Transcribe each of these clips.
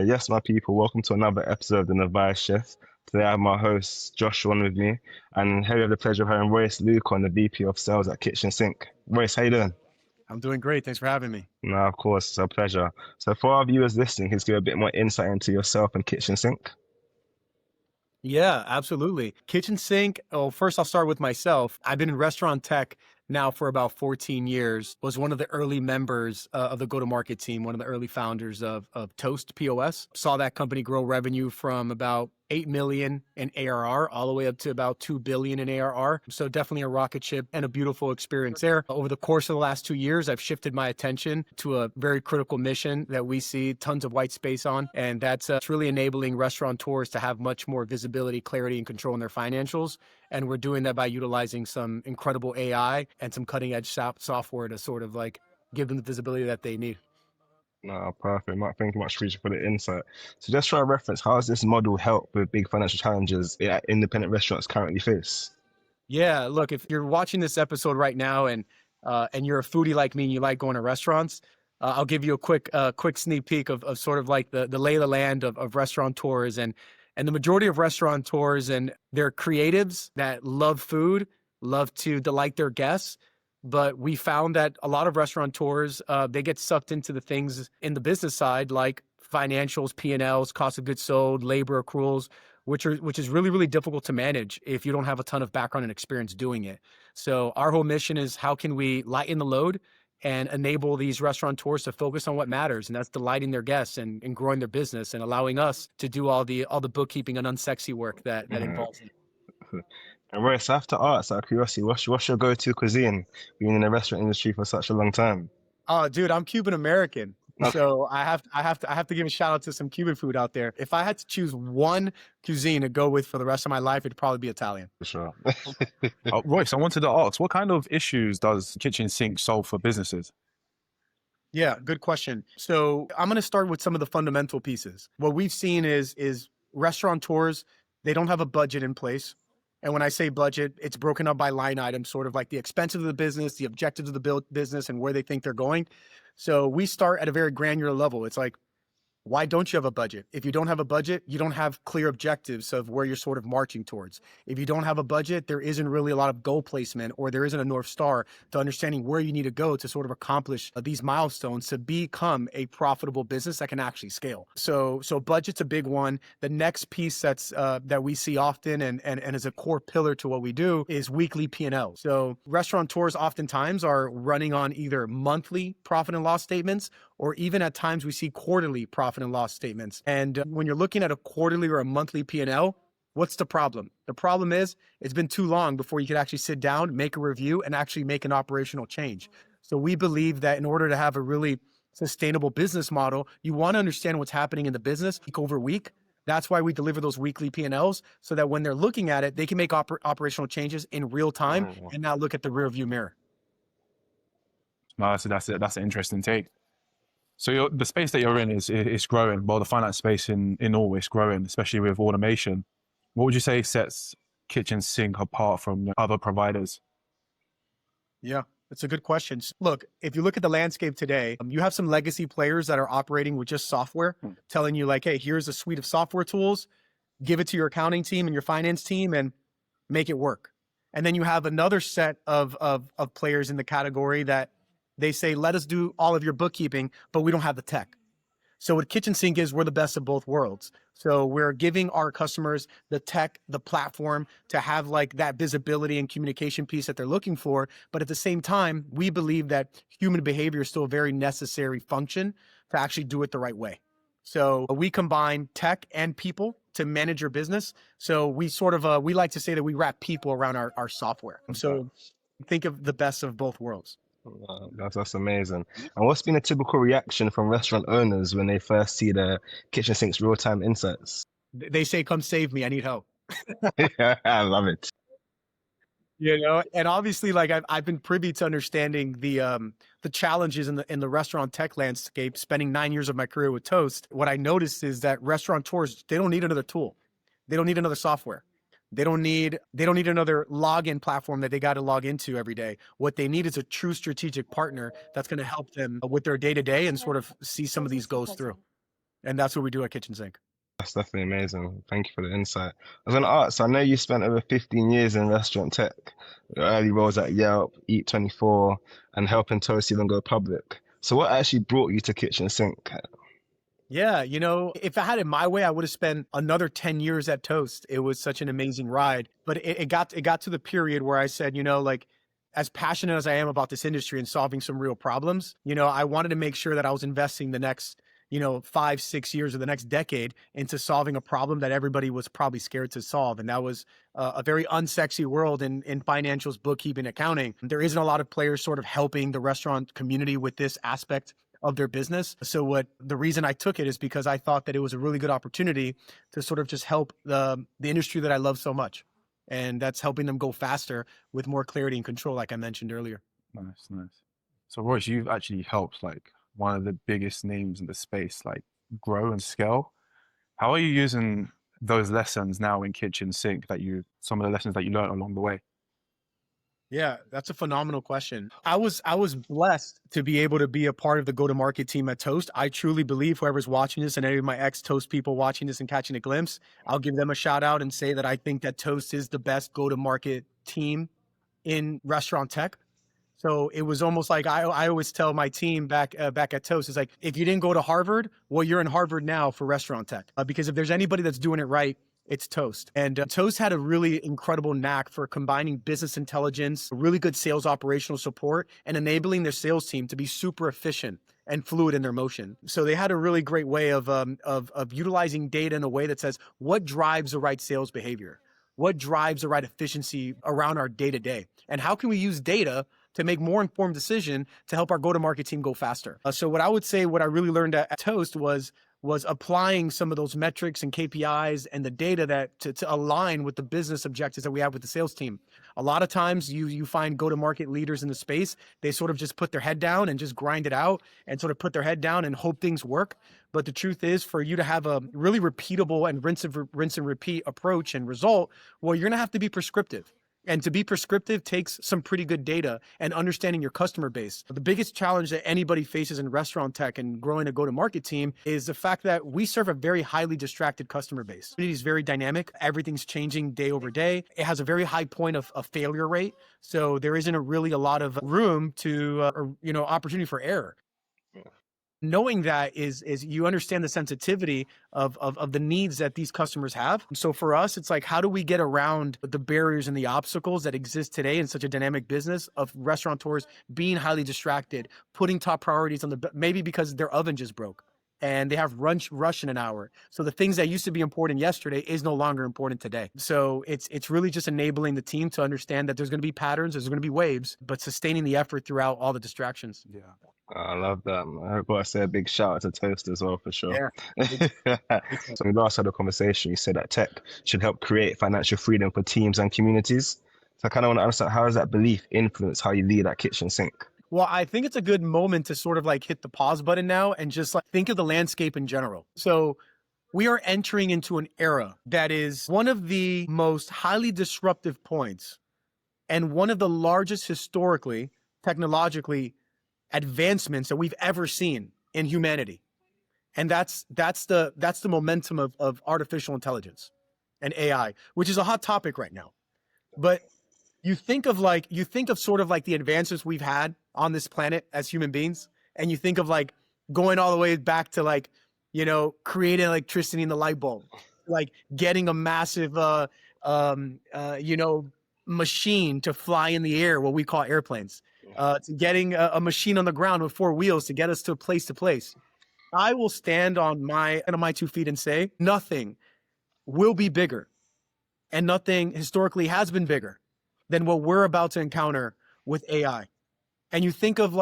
Yes, my people, welcome to another episode of the Navvai Shift. Today I have my host Josh on with me, and here we have the pleasure of having Royce Luque on, the VP of Sales at KitchenSync. Royce, how you doing? I'm doing great. Thanks for having me. No, of course, it's a pleasure. So for our viewers listening, can you give a bit more insight into yourself and KitchenSync? Yeah, absolutely. Kitchen sink. Oh, first I'll start with myself. I've been in restaurant tech now for about 14 years. Was one of the early members of the go-to-market team, one of the early founders of Toast POS. Saw that company grow revenue from about 8 million in ARR all the way up to about 2 billion in ARR. So definitely a rocket ship and a beautiful experience there. Over the course of the last 2 years, I've shifted my attention to a very critical mission that we see tons of white space on. And that's it's really enabling restaurateurs to have much more visibility, clarity, and control in their financials. And we're doing that by utilizing some incredible AI and some cutting edge software to sort of like give them the visibility that they need. No, perfect. Thank you much, Preacher, for the insight. So just for a reference, how does this model help with big financial challenges that independent restaurants currently face? Yeah, look, if you're watching this episode right now and you're a foodie like me and you like going to restaurants, I'll give you a quick sneak peek of sort of like the lay of the land of restaurateurs and the majority of restaurateurs and they're creatives that love food, love to delight their guests. But we found that a lot of restaurateurs, they get sucked into the things in the business side, like financials, P&Ls, cost of goods sold, labor accruals, which is really, really difficult to manage if you don't have a ton of background and experience doing it. So our whole mission is how can we lighten the load and enable these restaurateurs to focus on what matters, and that's delighting their guests and growing their business and allowing us to do all the bookkeeping and unsexy work that Mhm. involves it. And Royce, I have to ask, out of curiosity, what's your go-to cuisine, being in the restaurant industry for such a long time? Oh, dude, I'm Cuban American. Okay, So I have to give a shout out to some Cuban food out there. If I had to choose one cuisine to go with for the rest of my life, it'd probably be Italian. for sure. Royce, I wanted to ask, what kind of issues does Kitchen Sink solve for businesses? Yeah, good question. So I'm going to start with some of the fundamental pieces. What we've seen is restaurateurs, they don't have a budget in place. And when I say budget, it's broken up by line items, sort of like the expenses of the business, the objectives of the business, and where they think they're going. So we start at a very granular level. It's like, why don't you have a budget? If you don't have a budget, you don't have clear objectives of where you're sort of marching towards. If you don't have a budget, there isn't really a lot of goal placement or there isn't a North Star to understanding where you need to go to sort of accomplish these milestones to become a profitable business that can actually scale. So budget's a big one. The next piece that we see often and is a core pillar to what we do is weekly P&L. So restaurateurs oftentimes are running on either monthly profit and loss statements or even at times we see quarterly profit and loss statements. And when you're looking at a quarterly or a monthly P&L, what's the problem? The problem is it's been too long before you could actually sit down, make a review, and actually make an operational change. So we believe that in order to have a really sustainable business model, you want to understand what's happening in the business week over week. That's why we deliver those weekly P&Ls so that when they're looking at it, they can make operational changes in real time and not look at the rear view mirror. No, that's an interesting take. So the space that you're in is growing. Well, the finance space in all is growing, especially with automation. What would you say sets Kitchen Sink apart from other providers? Yeah, that's a good question. Look, if you look at the landscape today, you have some legacy players that are operating with just software, telling you like, hey, here's a suite of software tools, give it to your accounting team and your finance team and make it work. And then you have another set of players in the category that they say, let us do all of your bookkeeping, but we don't have the tech. So what Kitchen Sink is, we're the best of both worlds. So we're giving our customers the tech, the platform to have like that visibility and communication piece that they're looking for. But at the same time, we believe that human behavior is still a very necessary function to actually do it the right way. So we combine tech and people to manage your business. So we sort of, we like to say that we wrap people around our software. So think of the best of both worlds. Wow, that's amazing. And what's been a typical reaction from restaurant owners when they first see the kitchen sink's real-time insights? They say, come save me, I need help. Yeah, I love it. And obviously, like I've been privy to understanding the challenges in the restaurant tech landscape. Spending 9 years of my career with Toast, what I noticed is that restaurateurs, they don't need another tool, they don't need another software, they don't need another login platform that they got to log into every day. What they need is a true strategic partner that's going to help them with their day to day and sort of see some of these goals through. And that's what we do at KitchenSync. That's definitely amazing. Thank you for the insight. I was going to ask, so I know you spent over 15 years in restaurant tech, your early roles at Yelp, Eat24, and helping Toast even go public. So what actually brought you to KitchenSync? Yeah, you know, if I had it my way, I would have spent another 10 years at Toast. It was such an amazing ride. But it got to the period where I said, you know, like, as passionate as I am about this industry and solving some real problems, you know, I wanted to make sure that I was investing the next, you know, 5-6 years or the next decade into solving a problem that everybody was probably scared to solve. And that was a very unsexy world in financials, bookkeeping, accounting. There isn't a lot of players sort of helping the restaurant community with this aspect of their business. So the reason I took it is because I thought that it was a really good opportunity to sort of just help the industry that I love so much. And that's helping them go faster with more clarity and control, like I mentioned earlier. Nice, nice. So Royce, you've actually helped like one of the biggest names in the space, like grow and scale. How are you using those lessons now in KitchenSync some of the lessons that you learned along the way? Yeah, that's a phenomenal question. I was blessed to be able to be a part of the go-to-market team at Toast. I truly believe whoever's watching this and any of my ex-Toast people watching this and catching a glimpse, I'll give them a shout out and say that I think that Toast is the best go-to-market team in restaurant tech. So it was almost like I always tell my team back at Toast, it's like, if you didn't go to Harvard, well, you're in Harvard now for restaurant tech. Because if there's anybody that's doing it right, it's Toast. And Toast had a really incredible knack for combining business intelligence, really good sales operational support, and enabling their sales team to be super efficient and fluid in their motion. So they had a really great way of utilizing data in a way that says, what drives the right sales behavior? What drives the right efficiency around our day-to-day? And how can we use data to make more informed decision to help our go-to-market team go faster? So what I would say, what I really learned at Toast was applying some of those metrics and KPIs and the data that to align with the business objectives that we have with the sales team. A lot of times you find go-to-market leaders in the space, they sort of just put their head down and just grind it out and sort of put their head down and hope things work. But the truth is, for you to have a really repeatable and rinse and repeat approach and result, well, you're gonna have to be prescriptive. And to be prescriptive takes some pretty good data and understanding your customer base. The biggest challenge that anybody faces in restaurant tech and growing a go-to-market team is the fact that we serve a very highly distracted customer base. It is very dynamic. Everything's changing day over day. It has a very high point of failure rate. So there isn't really a lot of room to, opportunity for error. Knowing that is you understand the sensitivity of the needs that these customers have. So for us, it's like, how do we get around the barriers and the obstacles that exist today in such a dynamic business of restaurateurs being highly distracted, putting top priorities on maybe because their oven just broke and they have rush in an hour. So the things that used to be important yesterday is no longer important today. So it's really just enabling the team to understand that there's going to be patterns, there's going to be waves, but sustaining the effort throughout all the distractions. Yeah. I love that. I've got to say a big shout out to Toast as well, for sure. Yeah. So we last had a conversation, you said that tech should help create financial freedom for teams and communities. So I kind of want to understand, how does that belief influence how you lead at KitchenSync? Well, I think it's a good moment to sort of like hit the pause button now and just like think of the landscape in general. So we are entering into an era that is one of the most highly disruptive points and one of the largest historically, technologically, advancements that we've ever seen in humanity. And that's the momentum of artificial intelligence and AI, which is a hot topic right now. But you think of sort of like the advances we've had on this planet as human beings, and you think of like going all the way back to like, creating electricity in the light bulb, like getting a massive machine to fly in the air, what we call airplanes, to getting a machine on the ground with 4 wheels to get us to place to place. I will stand on my 2 feet and say nothing will be bigger, and nothing historically has been bigger than what we're about to encounter with AI. And you think of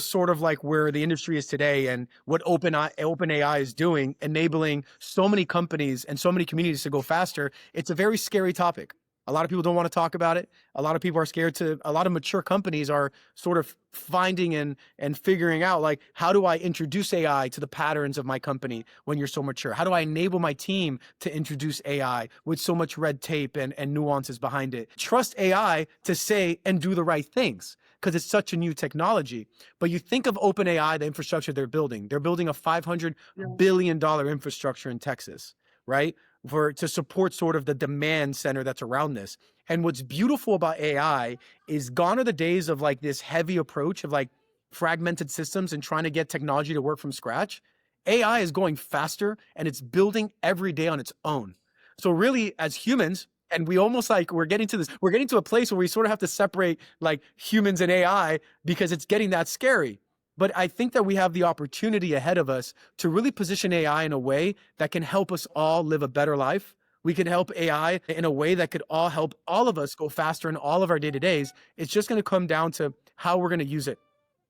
sort of like where the industry is today and what OpenAI is doing, enabling so many companies and so many communities to go faster. It's a very scary topic. A lot of people don't want to talk about it. A lot of people are scared a lot of mature companies are sort of finding and figuring out, like, how do I introduce AI to the patterns of my company when you're so mature? How do I enable my team to introduce AI with so much red tape and nuances behind it? Trust AI to say and do the right things. because it's such a new technology. But you think of OpenAI, the infrastructure they're building a $500 billion infrastructure in Texas, right? To support sort of the demand center that's around this. And what's beautiful about AI is gone are the days of like this heavy approach of like fragmented systems and trying to get technology to work from scratch. AI is going faster and it's building every day on its own. So really, as humans, and we almost like we're getting to a place where we sort of have to separate like humans and AI because it's getting that scary. But I think that we have the opportunity ahead of us to really position AI in a way that can help us all live a better life. We can help AI in a way that could all help all of us go faster in all of our day-to-days. It's just going to come down to how we're going to use it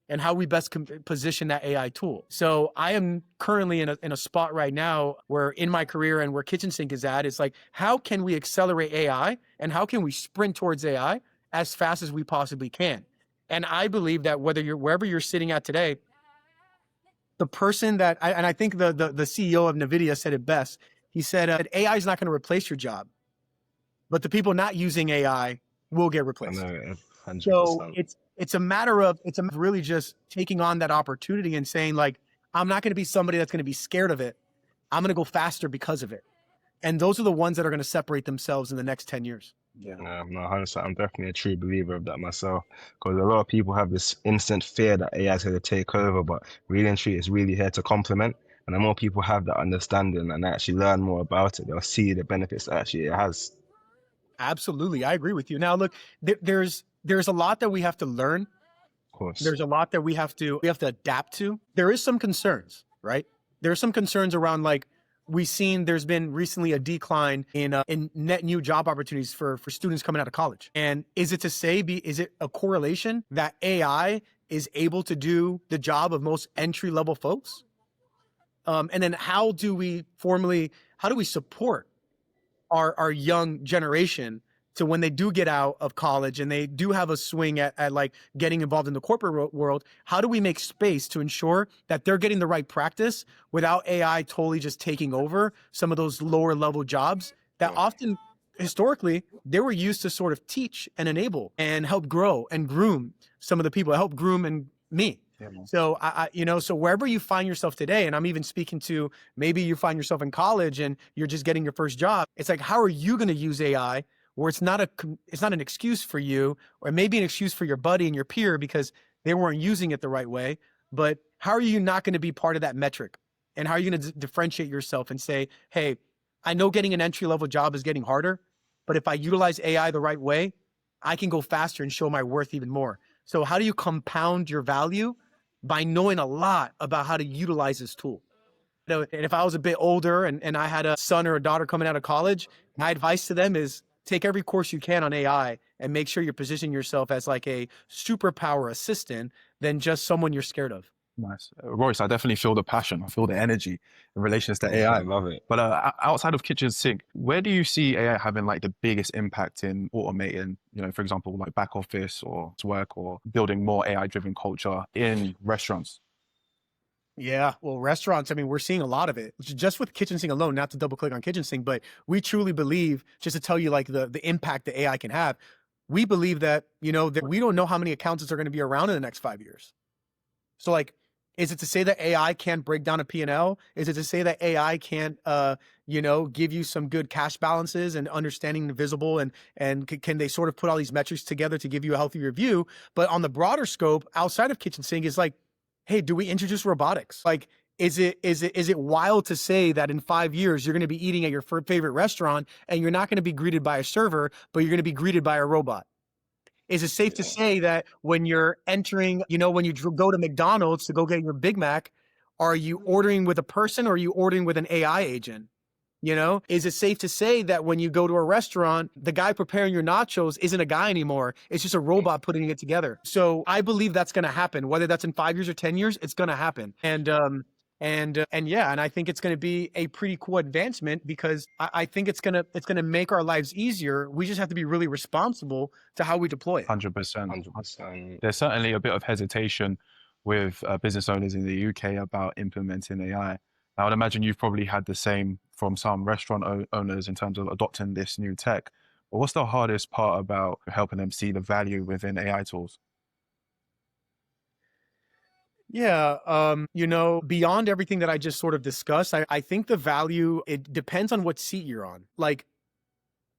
and how we best position that AI tool. So I am currently in a spot right now where in my career and where KitchenSync is at, it's like, how can we accelerate AI and how can we sprint towards AI as fast as we possibly can? And I believe that wherever you're sitting at today, the person that, I think the CEO of NVIDIA said it best. He said, AI is not going to replace your job, but the people not using AI will get replaced. I know, 100%. So it's a matter of really just taking on that opportunity and saying like, I'm not going to be somebody that's going to be scared of it. I'm going to go faster because of it. And those are the ones that are going to separate themselves in the next 10 years. Yeah, no, 100%. I'm definitely a true believer of that myself, because a lot of people have this instant fear that AI is going to take over, but really and truly, it's really here to complement. And the more people have that understanding and actually learn more about it, they'll see the benefits that actually it has. Absolutely. I agree with you. Now, look, there's a lot that we have to learn. Of course. There's a lot that we have to adapt to. There is some concerns, right? There are some concerns around like, we've seen there's been recently a decline in net new job opportunities for students coming out of college. And is it a correlation that AI is able to do the job of most entry-level folks? And then how do we support our young generation to when they do get out of college and they do have a swing at like getting involved in the corporate world, how do we make space to ensure that they're getting the right practice without AI totally just taking over some of those lower level jobs that often historically they were used to sort of teach and enable and help grow and groom some of the people, help groom and me. So so wherever you find yourself today, and I'm even speaking to maybe you find yourself in college and you're just getting your first job. It's like, how are you going to use AI where it's not an excuse for you, or maybe an excuse for your buddy and your peer because they weren't using it the right way. But how are you not going to be part of that metric? And how are you going to differentiate yourself and say, hey, I know getting an entry level job is getting harder, but if I utilize AI the right way, I can go faster and show my worth even more. So how do you compound your value? By knowing a lot about how to utilize this tool. And if I was a bit older and I had a son or a daughter coming out of college, my advice to them is take every course you can on AI and make sure you're positioning yourself as like a superpower assistant than just someone you're scared of. Nice. Royce, I definitely feel the passion. I feel the energy in relation to Yeah, AI. I love it. But outside of KitchenSync, where do you see AI having like the biggest impact in automating, for example, like back office or work or building more AI-driven culture in restaurants? Yeah, well, restaurants, I mean, we're seeing a lot of it just with KitchenSync alone, not to double click on KitchenSync, but we truly believe, just to tell you like the impact that AI can have, we believe that, that we don't know how many accountants are going to be around in the next 5 years. So like, is it to say that AI can't break down a P&L? Is it to say that AI can't, give you some good cash balances and understanding the visible and can they sort of put all these metrics together to give you a healthier view? But on the broader scope, outside of KitchenSync, is like, hey, do we introduce robotics? Like, is it wild to say that in 5 years you're going to be eating at your favorite restaurant and you're not going to be greeted by a server, but you're going to be greeted by a robot? Is it safe to say that when you're entering, when you go to McDonald's to go get your Big Mac, are you ordering with a person or are you ordering with an AI agent? Is it safe to say that when you go to a restaurant, the guy preparing your nachos isn't a guy anymore? It's just a robot putting it together. So I believe that's going to happen, whether that's in 5 years or 10 years, it's going to happen. And I think it's going to be a pretty cool advancement because I think it's going to make our lives easier. We just have to be really responsible to how we deploy it. 100%. 100%. There's certainly a bit of hesitation with business owners in the UK about implementing AI. I would imagine you've probably had the same from some restaurant owners in terms of adopting this new tech. But what's the hardest part about helping them see the value within AI tools? Yeah, beyond everything that I just sort of discussed, I think the value, it depends on what seat you're on. Like,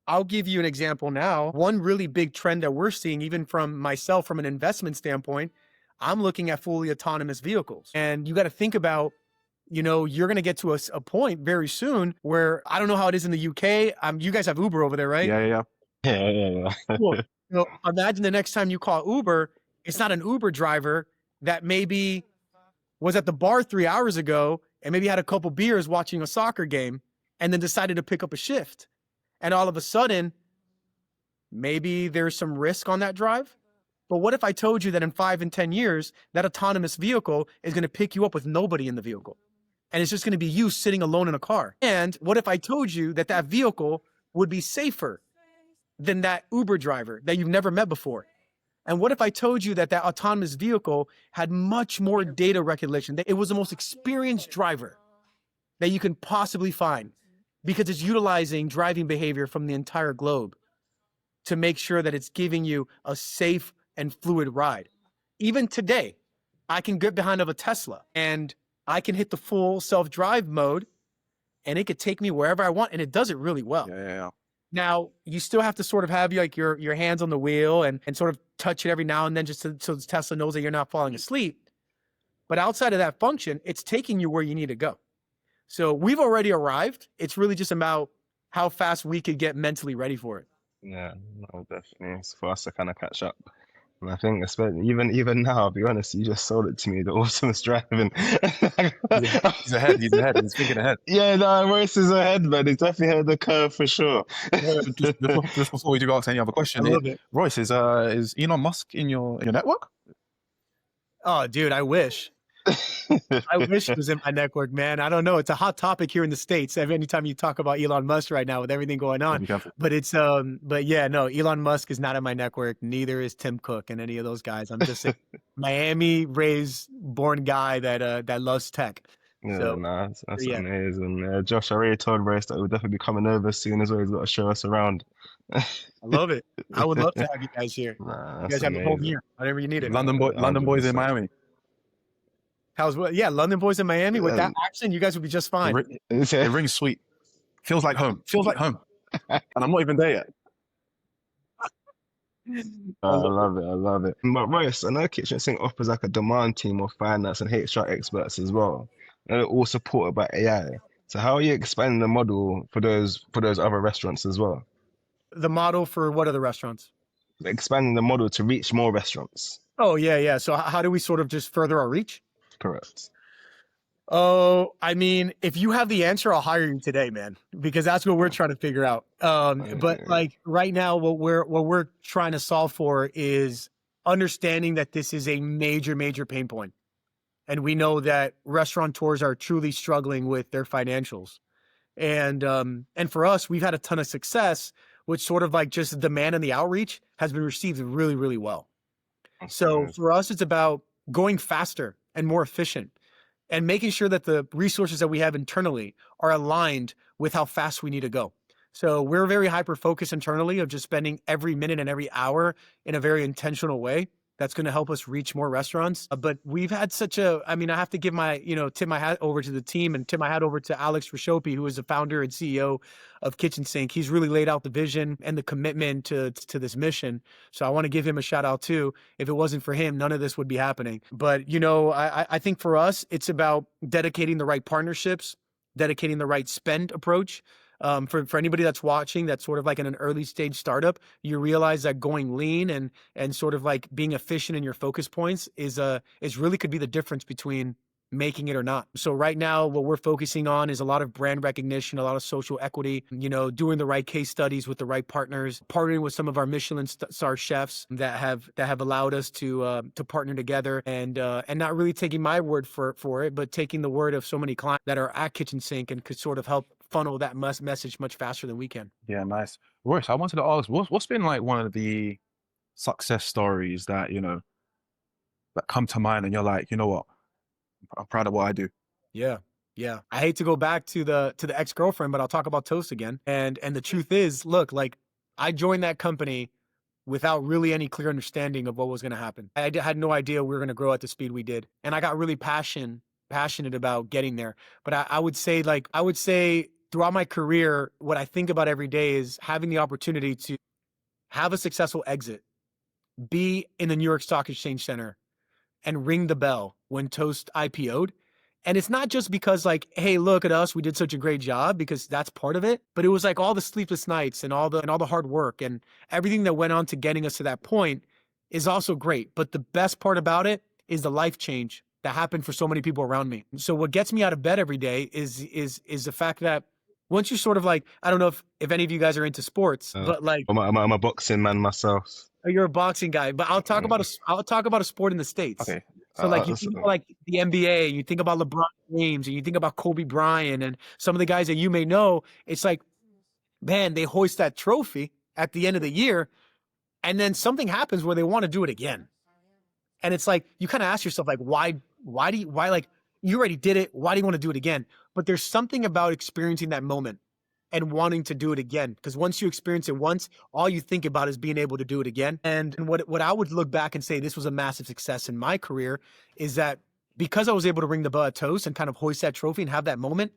I'll give you an example now. One really big trend that we're seeing, even from myself, from an investment standpoint, I'm looking at fully autonomous vehicles. And you got to think about, you're going to get to a point very soon where I don't know how it is in the UK. You guys have Uber over there, right? Yeah, yeah, Yeah, yeah, yeah. Cool. Imagine the next time you call Uber, it's not an Uber driver that maybe was at the bar 3 hours ago and maybe had a couple beers watching a soccer game and then decided to pick up a shift. And all of a sudden, maybe there's some risk on that drive. But what if I told you that in 5 and 10 years, that autonomous vehicle is going to pick you up with nobody in the vehicle? And it's just going to be you sitting alone in a car. And what if I told you that that vehicle would be safer than that Uber driver that you've never met before? And what if I told you that that autonomous vehicle had much more data recollection, that it was the most experienced driver that you can possibly find because it's utilizing driving behavior from the entire globe to make sure that it's giving you a safe and fluid ride? Even today, I can get behind of a Tesla and I can hit the full self-drive mode and it could take me wherever I want, and it does it really well. yeah. Now, you still have to sort of have like your hands on the wheel and sort of touch it every now and then just so Tesla knows that you're not falling asleep. But outside of that function, it's taking you where you need to go. So we've already arrived. It's really just about how fast we could get mentally ready for it. Yeah, no, definitely. It's for us to kind of catch up. And I think, especially even now, I'll be honest, you just sold it to me, the autonomous driving. He's ahead. He's ahead. He's thinking ahead. Yeah, no, Royce is ahead, man. He's definitely ahead of the curve for sure. Just before we do ask any other question, I love it. Royce, is Elon Musk in your network? Oh, dude, I wish. I wish it was in my network, man. I don't know. It's a hot topic here in the States. Anytime you talk about Elon Musk right now with everything going on. Be careful. But but yeah, no, Elon Musk is not in my network. Neither is Tim Cook and any of those guys. I'm just a Miami raised born guy that loves tech. Yeah, So, nah, that's yeah. amazing. Josh, I already told Royce that we'll definitely be coming over soon as well. He's got to show us around. I love it. I would love to have you guys here. Nah, You that's guys have a home amazing. here whenever you need it. London boys in 100%. Miami. How's what? Yeah, London boys in Miami with that Yeah. accent, you guys would be just fine. It rings sweet. Feels like home. Feels like home. And I'm not even there yet. I love it. I love it. But Royce, I know KitchenSync offers like a demand team of finance and HR experts as well. And they're all supported by AI. So how are you expanding the model for those other restaurants as well? The model for what are the restaurants? Expanding the model to reach more restaurants. Oh, yeah. So how do we sort of just further our reach? Correct. Oh, I mean, if you have the answer, I'll hire you today, man, because that's what we're trying to figure out. But like right now, what we're trying to solve for is understanding that this is a major, major pain point. And we know that restaurateurs are truly struggling with their financials. And for us, we've had a ton of success, which sort of like just the demand and the outreach has been received really, really well. So for us, it's about going faster and more efficient and making sure that the resources that we have internally are aligned with how fast we need to go. So we're very hyper-focused internally of just spending every minute and every hour in a very intentional way. That's going to help us reach more restaurants. But we've had I have to give tip my hat over to the team and tip my hat over to Alex Rashopi, who is the founder and CEO of KitchenSync. He's really laid out the vision and the commitment to this mission. So I want to give him a shout out too. If it wasn't for him, none of this would be happening. But, I think for us, it's about dedicating the right partnerships, dedicating the right spend approach. For anybody that's watching, that's sort of like in an early stage startup, you realize that going lean and sort of like being efficient in your focus points is really could be the difference between making it or not. So right now, what we're focusing on is a lot of brand recognition, a lot of social equity, doing the right case studies with the right partners, partnering with some of our Michelin star chefs that have allowed us to partner together and not really taking my word for it, but taking the word of so many clients that are at KitchenSync and could sort of help funnel that message much faster than we can. Yeah, nice. Royce, I wanted to ask, what's been like one of the success stories that, that come to mind and you're like, you know what, I'm proud of what I do. Yeah. I hate to go back to the ex-girlfriend, but I'll talk about Toast again. And the truth is, look, like I joined that company without really any clear understanding of what was going to happen. Had no idea we were going to grow at the speed we did. And I got really passionate about getting there. But I would say throughout my career, what I think about every day is having the opportunity to have a successful exit, be in the New York Stock Exchange Center, and ring the bell when Toast IPO'd. And it's not just because like, hey, look at us, we did such a great job, because that's part of it. But it was like all the sleepless nights and all the hard work and everything that went on to getting us to that point is also great. But the best part about it is the life change that happened for so many people around me. So what gets me out of bed every day is the fact that once you sort of like, I don't know if any of you guys are into sports, but like I'm a boxing man myself. you're a boxing guy, but I'll talk about a sport in the States. Okay. So like you think about like the NBA, you think about LeBron James, and you think about Kobe Bryant and some of the guys that you may know. It's like, man, they hoist that trophy at the end of the year, and then something happens where they want to do it again. And it's like you kind of ask yourself like, why like you already did it? Why do you want to do it again? But there's something about experiencing that moment and wanting to do it again. Because once you experience it once, all you think about is being able to do it again. And what I would look back and say this was a massive success in my career is that because I was able to ring the bell at Toast and kind of hoist that trophy and have that moment,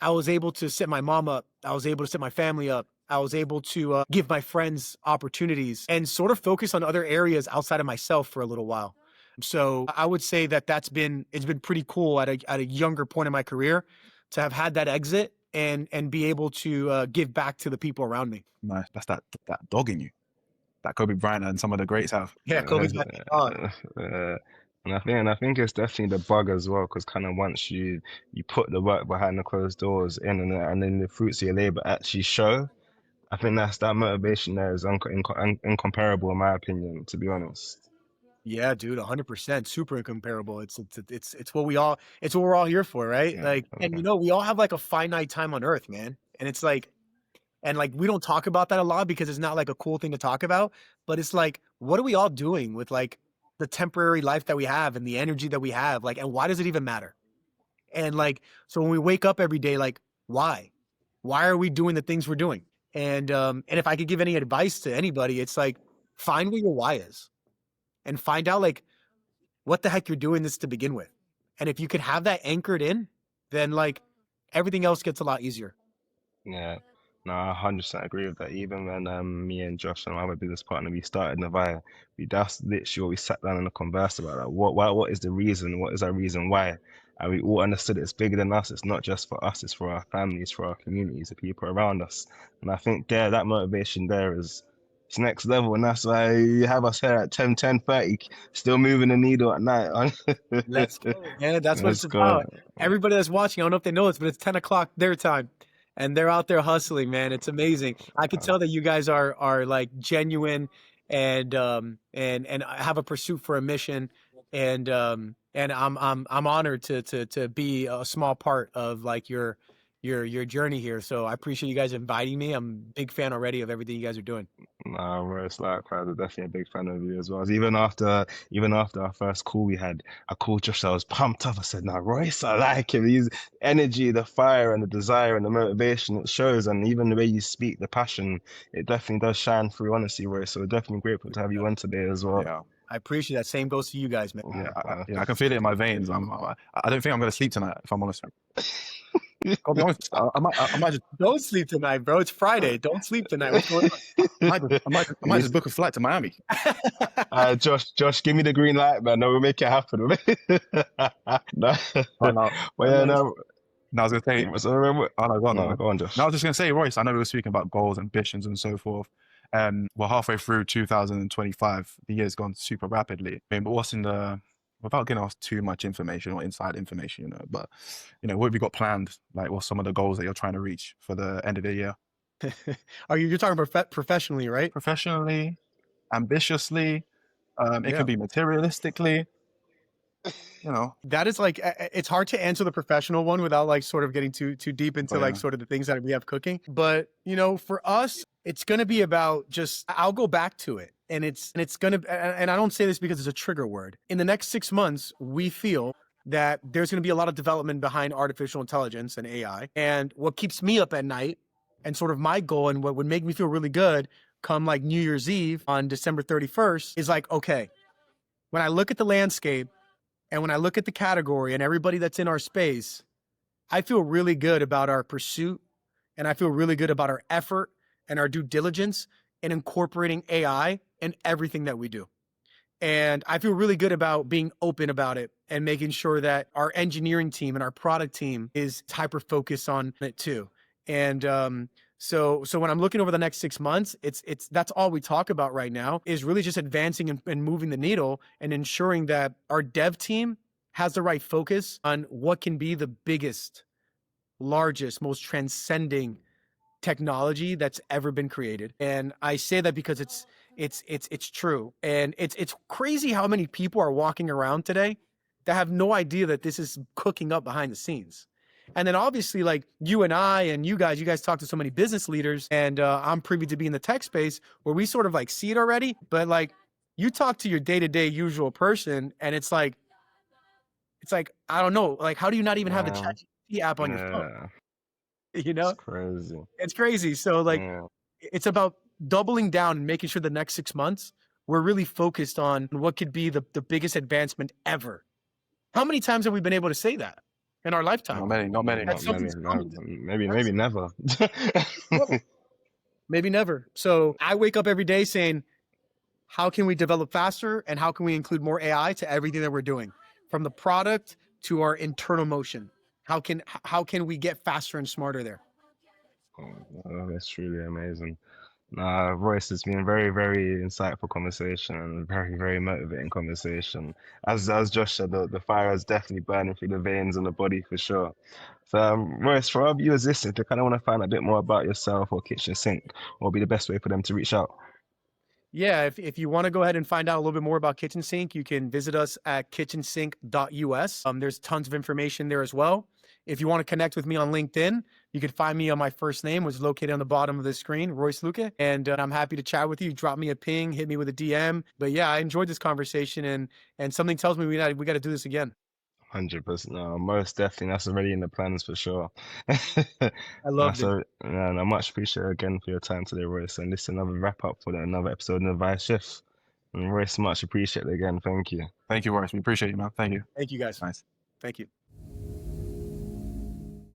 I was able to set my mom up. I was able to set my family up. I was able to give my friends opportunities and sort of focus on other areas outside of myself for a little while. So I would say that it's been pretty cool at a younger point in my career to have had that exit and be able to give back to the people around me. Nice. That's that dog in you, that Kobe Bryant and some of the greats have. Yeah, Kobe's got me on. And I think it's definitely the bug as well, because kind of once you put the work behind the closed doors in, and then the fruits of your labor actually show, I think that motivation there is incomparable in my opinion, to be honest. Yeah, dude, 100%, super incomparable. It's what we're all here for, right? Yeah, like, and you know, we all have like a finite time on Earth, man. And it's like, and like we don't talk about that a lot because it's not like a cool thing to talk about. But it's like, what are we all doing with like the temporary life that we have and the energy that we have? Like, and why does it even matter? And like, so when we wake up every day, like, why? Why are we doing the things we're doing? And if I could give any advice to anybody, it's like, find where your why is. And find out like what the heck you're doing this to begin with. And if you could have that anchored in, then like everything else gets a lot easier. Yeah, no, I 100% agree with that. Even when me and Josh and my other business partner, we started Navvai, that's literally what we sat down and conversed about. Like, what is the reason? What is our reason why? And we all understood it's bigger than us. It's not just for us. It's for our families, for our communities, the people around us. And I think that motivation there is it's next level, and that's why you have us here at 10:30, still moving the needle at night. Let's go. Yeah, that's what Let's it's go. about. Everybody that's watching, I don't know if they know this, but it's 10 o'clock their time. And they're out there hustling, man. It's amazing. I can tell that you guys are like genuine and have a pursuit for a mission. And I'm honored to be a small part of like your journey here. So I appreciate you guys inviting me. I'm a big fan already of everything you guys are doing. Nah, Royce, likewise, I'm definitely a big fan of you as well. Even after our first call we had, I called Josh, I was pumped up. I said, "Nah, Royce, I like him. He's energy, the fire, and the desire, and the motivation it shows, and even the way you speak, the passion, it definitely does shine through. Honestly, Royce, so we're definitely grateful to have you on today as well." Yeah. I appreciate that. Same goes to you guys, man. Yeah, I can feel it in my veins. I don't think I'm going to sleep tonight, if I'm honest. I'll be honest. I might just Don't sleep tonight, bro. It's Friday. Don't sleep tonight. What's going on? I might just book a flight to Miami. Josh, give me the green light, man. No, we'll make it happen. No, No, but yeah, no. I was going to say, So, oh, no, go on, no, go on, Josh. No, I was just going to say, Royce, I know we were speaking about goals, ambitions, and so forth. We're halfway through 2025. The year's gone super rapidly. I mean, but what's in the, without getting us too much information or inside information, but, what have you got planned? Like, what's some of the goals that you're trying to reach for the end of the year? You're talking about professionally, right? Professionally, ambitiously, it could be materialistically. That is like, it's hard to answer the professional one without like sort of getting too deep into like sort of the things that we have cooking. But, for us, it's going to be about I'll go back to it. And it's going to, and I don't say this because it's a trigger word. In the next 6 months, we feel that there's going to be a lot of development behind artificial intelligence and AI. And what keeps me up at night and sort of my goal and what would make me feel really good come like New Year's Eve on December 31st is like, okay, when I look at the landscape and when I look at the category and everybody that's in our space, I feel really good about our pursuit, and I feel really good about our effort and our due diligence in incorporating AI in everything that we do. And I feel really good about being open about it and making sure that our engineering team and our product team is hyper focused on it too. And so when I'm looking over the next 6 months, it's that's all we talk about right now is really just advancing and moving the needle and ensuring that our dev team has the right focus on what can be the biggest, largest, most transcending technology that's ever been created. And I say that because it's true. And it's crazy how many people are walking around today that have no idea that this is cooking up behind the scenes. And then obviously, like you and I and you guys talk to so many business leaders, and I'm privy to be in the tech space where we sort of like see it already. But like you talk to your day-to-day usual person, and it's like, I don't know, like how do you not even have the Yeah, ChatGPT app on your phone? yeah, You it's know, crazy. it's crazy. So like Yeah. it's about doubling down and making sure the next 6 months we're really focused on what could be the biggest advancement ever. How many times have we been able to say that in our lifetime? Not many, not many. That Not many. something's No, coming. maybe never. Never. Maybe never. So I wake up every day saying, how can we develop faster and how can we include more AI to everything that we're doing, from the product to our internal motion? How can we get faster and smarter there? Oh, that's truly amazing. Nah, Royce, it's been a very, very insightful conversation and a very, very motivating conversation. As Josh said, the fire is definitely burning through the veins and the body for sure. So, Royce, for our viewers listening, if they kind of want to find a bit more about yourself or Kitchen Sink, what would be the best way for them to reach out? Yeah, if you want to go ahead and find out a little bit more about KitchenSync, you can visit us at kitchensync.us. There's tons of information there as well. If you want to connect with me on LinkedIn, you can find me on my first name, which is located on the bottom of the screen, Royce Luque. And I'm happy to chat with you. Drop me a ping, hit me with a DM. But yeah, I enjoyed this conversation, and something tells me we got to do this again. 100%. No, most definitely. That's already in the plans for sure. I loved it. So, and I much appreciate again for your time today, Royce. And this is another wrap up for another episode of Navvai Shift. And Royce, much appreciated again. Thank you. Thank you, Royce. We appreciate you, man. Thank you. Thank you guys. Nice. Thank you.